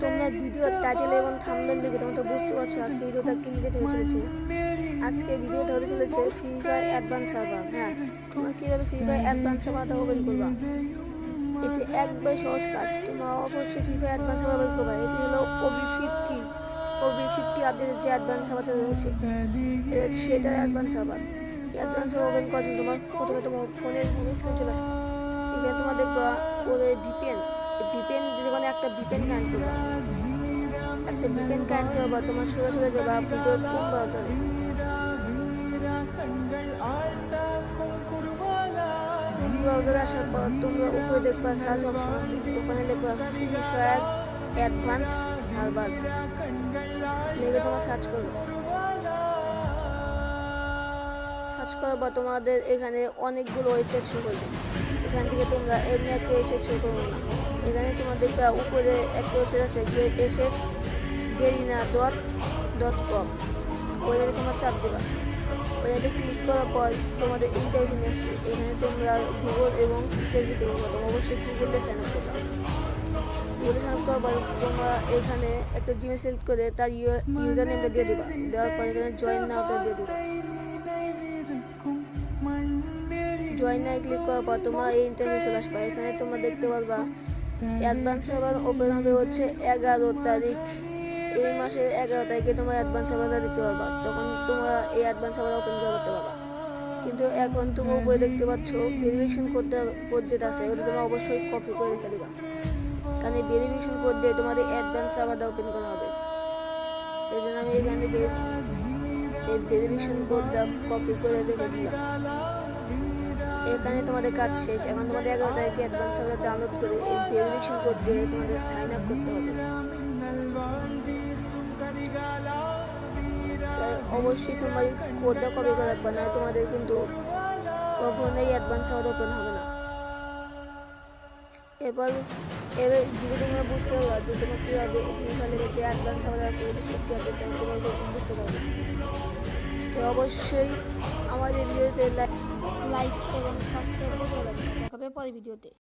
তোমরা video title এবং thumbnail দেখে তোমরা তো বুঝতে পারছো আজকে ভিডিওটা কি নিয়ে হয়ে চলেছে। আজকে ভিডিওটা হতে চলেছে ফ্রি ফায়ার অ্যাডভান্স সার্ভার। হ্যাঁ, তোমরা কীভাবে ফ্রি ফায়ার অ্যাডভান্স সার্ভারটা ওপেন করবা, এটি একবার সহজ কাজ। তোমরা অবশ্যই free fire advance server open করবা। এটি হলো OB50 আপডেটের যে অ্যাডভান্স সার্ভারটা রয়েছে সেটার advance server. Advance server open করার জন্য প্রথমে তোমার ফোনের স্ক্রিন চলে আসবে। এখানে তোমার দেখবা ওদের ভিপিএন যেখানে একটা ভিপিএন কানেক্ট করবা, তোমার সোজা যাবা ভিডিওর কোন ব্রাউজারে আসার পর তোমরা উপরে দেখবা সার্চ অপশন আছে, ওখানে দেখবা ফ্রি ফায়ার অ্যাডভান্স সার্ভার লিখে তোমার সার্চ করবে। সার্চ করার পর তোমাদের এখানে অনেকগুলো ওয়েবসাইট শো করবে। এখান থেকে তোমরা এমনি একটা ওয়েবসাইট শো করবে না, এখানে তোমার দেখবা উপরে একটা ওয়েবসাইট আছে ffgarena.com, ওইটাতে তোমার চাপ দেবা। ওইটাতে ক্লিক করার পর তোমাদের ইন্টারভিউ নিয়ে আসবে। এখানে তোমরা গুগল এবং ফেসবুক থেকে তোমরা অবশ্যই গুগলে সাইন আপ করবা। গুগলে সাইন আপ করার পর তোমরা এখানে একটা জিমেল সিলেক্ট করে তার ইউজার নেমটা দিয়ে দিবা। দেওয়ার পর এখানে জয়েন নাওটা দিয়ে দিবা। জয়েন নাও ক্লিক করার পর তোমরা এই ইন্টারভিউ চলে আসবে। এখানে তোমরা দেখতে পারবা অ্যাডভান্স সার্ভার ওপেন হবে হচ্ছে 11 তারিখ, এই মাসের 11 তারিখে তোমার অ্যাডভান্স সার্ভারটা দেখতে পারবা। তখন তোমরা এই অ্যাডভান্স সার্ভার ওপেন করতে পারবা। কিন্তু এখন তোমরা উপরে দেখতে পাচ্ছ ভেরিফিকেশন কোড যেটা আছে ওটা তোমরা অবশ্যই কপি করে রেখে দিবা, কারণ এই ভেরিফিকেশন কোড দিয়ে তোমাদের অ্যাডভান্স সার্ভারটা ওপেন করা হবে। এই জন্য আমি এখান থেকে এই ভেরিফিকেশন কোডটা কপি করে রেখে দিলাম। এখানে তোমাদের কাজ শেষ। এখন তোমাদের 11 তারিখে অ্যাডভান্স সার্ভার ডাউনলোড করে এই ভেরিফিকেশন কোড দিয়ে তোমাদের সাইন আপ করতে হবে। অবশ্যই তোমার কোডটা কপি করে রাখবে, না তোমাদের কিন্তু কখনোই অ্যাডভান্স সার্ভার ওপেন হবে না। এবার ধীরে তোমরা বুঝতে পারবা যে তোমার কীভাবে ফ্রি ফায়ারের যে অ্যাডভান্স সার্ভার আছে ওটা সত্যি আপডেট তোমার বুঝতে পারবে। তো অবশ্যই আমাদের ভিডিওতে লাইক এবং সাবস্ক্রাইব করে রাখবে। দেখা হবে পরের ভিডিওতে।